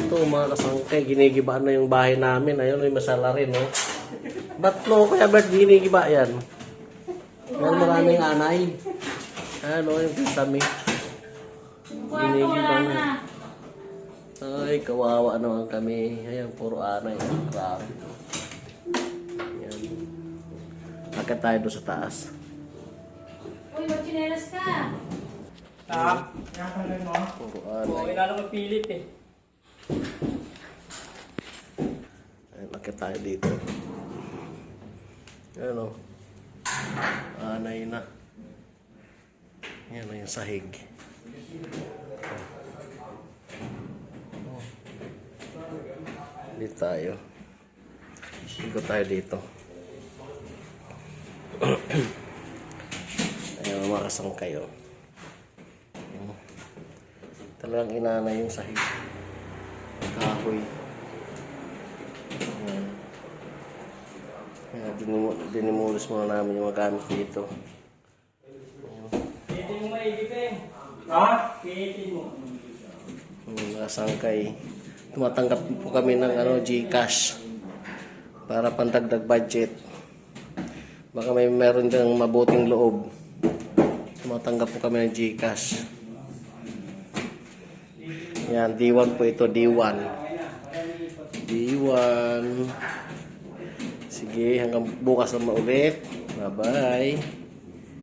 Ito mga kasangkay, ginigiba na yung bahay namin. Ayun, may masala rin, no? Ba't no, Kuya Bert, ginigiba yan? Yan, maraming anay. Ano, yung kisame. Ginigiba na. Ay, kawawa naman kami. Ayan, puro anay. Grabe. Ayan. Akit tayo doon sa taas. Uy, magchinelas ka. Puro anay. Kailangan magpilit eh. Ayan, akit tayo dito. Ayan o. Anay na. Ayan na yung sahig. Dito tayo. Ikot tayo dito. Ayan, mga kasangkay o. Talagang inanay yung sahig. Kahoy. Ayan. Ayan, dinimulis muna namin yung mga gamit dito. Pihitin mo maigit eh. Ha? Pihitin mo. Mga sangkay. Tumatanggap po kami ng GCash para pandagdag budget. Baka may meron dyang mabuting loob. Tumatanggap po kami ng GCash. Yan, D1 po ito, D1. D1. Sige, hanggang bukas na maulit. Bye-bye.